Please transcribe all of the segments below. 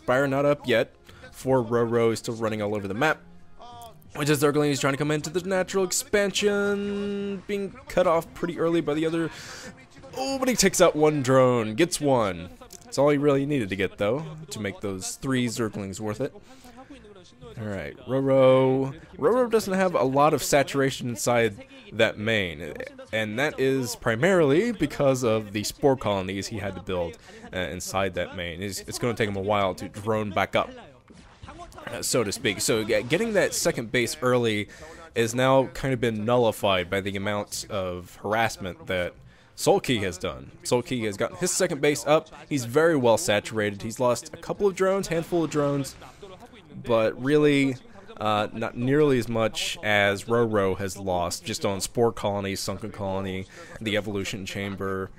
Spire not up yet for Roro. He's still running all over the map. Which is Zergling is trying to come into the natural expansion, being cut off pretty early by the other. Oh, but he takes out one drone, gets one. That's all he really needed to get, though, to make those 3 Zerglings worth it. Alright, Roro. Roro doesn't have a lot of saturation inside that main, and that is primarily because of the spore colonies he had to build inside that main. It's going to take him a while to drone back up, so to speak. So getting that second base early is now kind of been nullified by the amount of harassment that SoulKey has done. SoulKey has gotten his second base up. He's very well saturated. He's lost a couple of drones, handful of drones, but really not nearly as much as Roro has lost just on Spore Colony, Sunken Colony, the Evolution Chamber,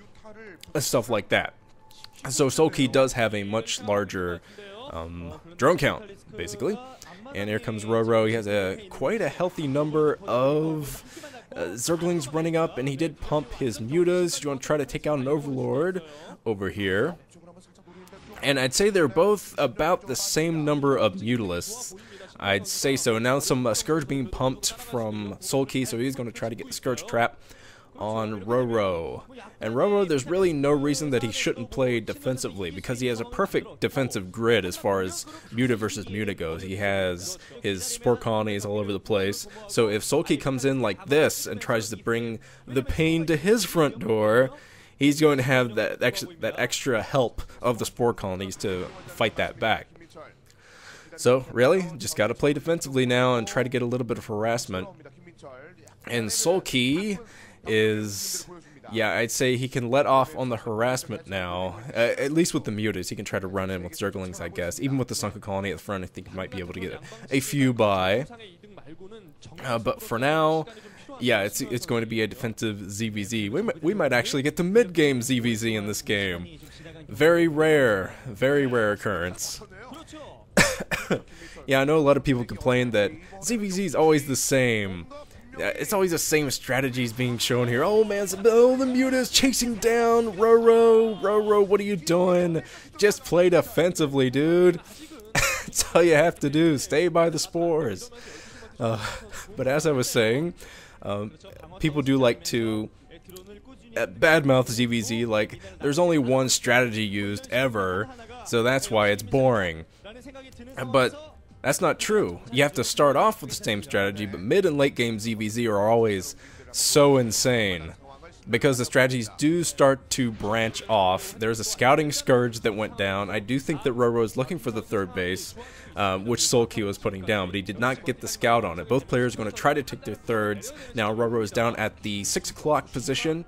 stuff like that. So SoulKey does have a much larger drone count, basically. And here comes Roro. He has quite a healthy number of Zerglings running up, and he did pump his mutas. You want to try to take out an Overlord over here. And I'd say they're both about the same number of mutalisks. I'd say so. Now some Scourge being pumped from SoulKey, so he's going to try to get the Scourge trap on Roro. And Roro, there's really no reason that he shouldn't play defensively, because he has a perfect defensive grid as far as muta versus muta goes. He has his spore colonies all over the place. So if SoulKey comes in like this and tries to bring the pain to his front door, he's going to have that extra help of the spore colonies to fight that back. So really, just got to play defensively now and try to get a little bit of harassment. And SoulKey is, yeah, I'd say he can let off on the harassment now, at least with the mutas. He can try to run in with Zerglings, I guess. Even with the Sunken Colony at the front, I think he might be able to get a few by. But for now, yeah, it's going to be a defensive ZVZ. We might actually get the mid-game ZVZ in this game. Very rare occurrence. Yeah, I know a lot of people complain that ZVZ is always the same. It's always the same strategies being shown here. Oh man, the muta's chasing down Roro. Roro, what are you doing? Just play defensively, dude. That's all you have to do. Stay by the spores. But as I was saying, people do like to badmouth ZVZ like there's only one strategy used ever, so that's why it's boring. But that's not true. You have to start off with the same strategy, but mid and late game ZVZ are always so insane because the strategies do start to branch off. There's a scouting Scourge that went down. I do think that Roro is looking for the third base, which SoulKey was putting down, but he did not get the scout on it. Both players are going to try to take their thirds. Now Roro is down at the 6 o'clock position,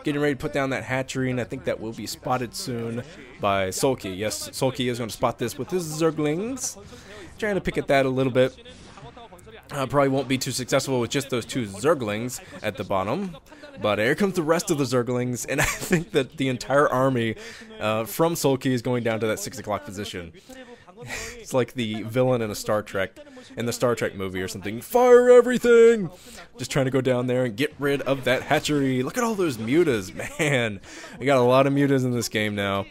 getting ready to put down that hatchery, and I think that will be spotted soon by SoulKey. Yes, SoulKey is going to spot this with his Zerglings. Trying to pick at that a little bit. Probably won't be too successful with just those 2 Zerglings at the bottom. But here comes the rest of the Zerglings, and I think that the entire army from SoulKey is going down to that 6 o'clock position. It's like the villain in the Star Trek movie or something. Fire everything! Just trying to go down there and get rid of that hatchery. Look at all those mutas, man. We got a lot of mutas in this game now.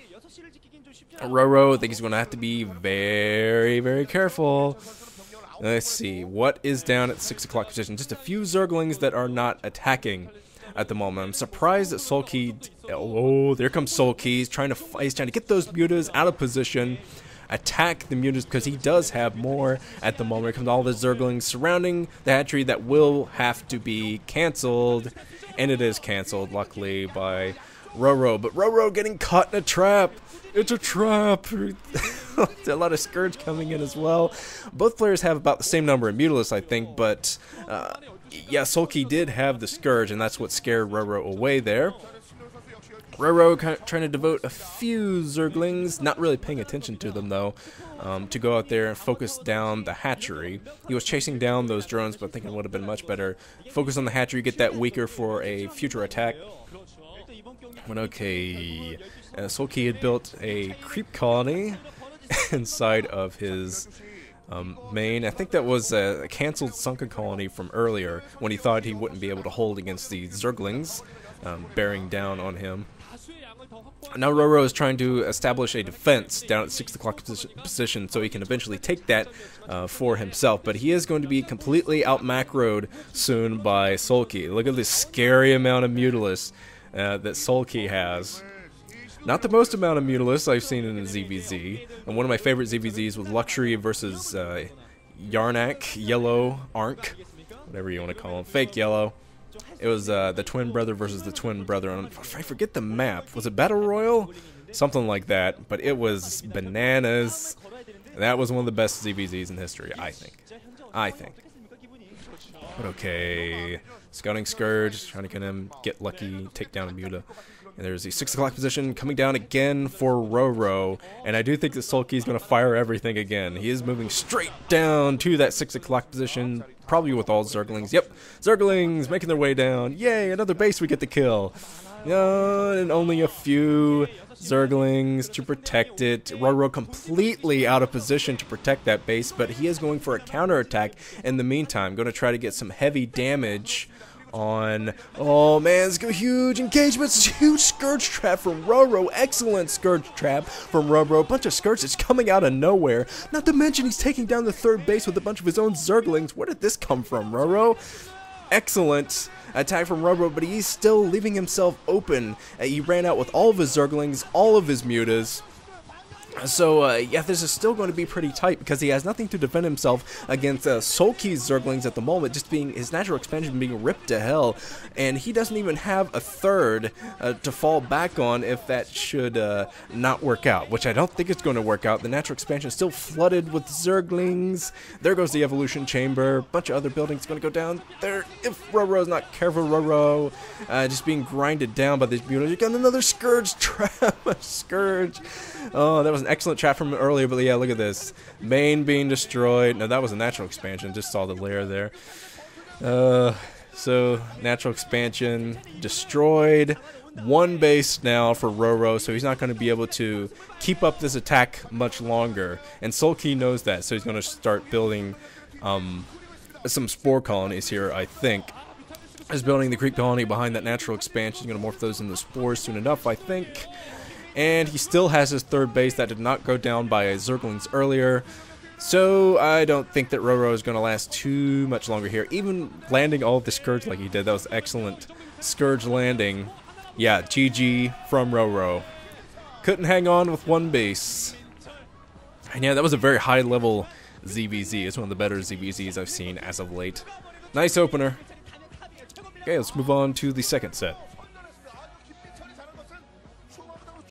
Roro, I think he's going to have to be very careful. Let's see, what is down at 6 o'clock position? Just a few Zerglings that are not attacking at the moment. I'm surprised that SoulKey. Oh, there comes SoulKey. He's trying to get those mutas out of position, attack the mutas because he does have more at the moment. Here comes all the Zerglings surrounding the hatchery that will have to be canceled, and it is canceled, luckily, by Roro. But Roro getting caught in a trap. It's a trap. A lot of Scourge coming in as well. Both players have about the same number of mutalisks, I think, but yeah, SoulKey did have the Scourge, and that's what scared Roro away there. Roro kind of trying to devote a few Zerglings, not really paying attention to them though, to go out there and focus down the hatchery. He was chasing down those drones, but thinking it would have been much better. Focus on the hatchery, get that weaker for a future attack. But okay, SoulKey had built a creep colony inside of his main. I think that was a cancelled Sunken Colony from earlier when he thought he wouldn't be able to hold against the Zerglings bearing down on him. Now Roro is trying to establish a defense down at 6 o'clock position so he can eventually take that for himself. But he is going to be completely out-macroed soon by SoulKey. Look at this scary amount of mutalisk that SoulKey has. Not the most amount of mutalisk I've seen in a ZVZ. And one of my favorite ZVZs was Luxury versus Yarnak, Yellow, Ark, whatever you want to call him, Fake Yellow. It was the twin brother versus the twin brother. I forget the map. Was it Battle Royale? Something like that. But it was bananas. That was one of the best ZVZs in history, I think. But okay. Scouting Scourge, trying to get him, get lucky, take down a Muta. And there's the 6 o'clock position coming down again for Roro. And I do think that SoulKey is going to fire everything again. He is moving straight down to that 6 o'clock position. Probably with all Zerglings. Yep, Zerglings making their way down. Yay, another base we get to kill. And only a few Zerglings to protect it. Roro completely out of position to protect that base, but he is going for a counterattack in the meantime. Going to try to get some heavy damage on... Oh man, it's a huge engagement. It's a huge Scourge trap from Roro. Excellent Scourge trap from Roro. A bunch of Scourge is coming out of nowhere. Not to mention he's taking down the third base with a bunch of his own Zerglings. Where did this come from, Roro? Excellent attack from Roro, but he's still leaving himself open. He ran out with all of his Zerglings, all of his Mutas. So, yeah, this is still going to be pretty tight because he has nothing to defend himself against SoulKey's Zerglings at the moment, just being his natural expansion being ripped to hell, and he doesn't even have a third to fall back on if that should not work out, which I don't think it's going to work out. The natural expansion is still flooded with Zerglings. There goes the evolution chamber. A bunch of other buildings going to go down there if Roro's not careful. Roro just being grinded down by this beauty. You got another Scourge trap. Scourge. Oh, that was an excellent trap from earlier, but yeah, look at this. Main being destroyed. No, that was a natural expansion. Just saw the layer there. So, natural expansion destroyed. One base now for Roro, so he's not going to be able to keep up this attack much longer. And SoulKey knows that, so he's going to start building some spore colonies here, I think. He's building the creep colony behind that natural expansion. He's going to morph those into spores soon enough, I think. And he still has his third base that did not go down by Zerglings earlier. So I don't think that Roro is going to last too much longer here. Even landing all of the Scourge like he did, that was excellent Scourge landing. Yeah, GG from Roro. Couldn't hang on with one base. And yeah, that was a very high level ZVZ. It's one of the better ZVZs I've seen as of late. Nice opener. Okay, let's move on to the second set.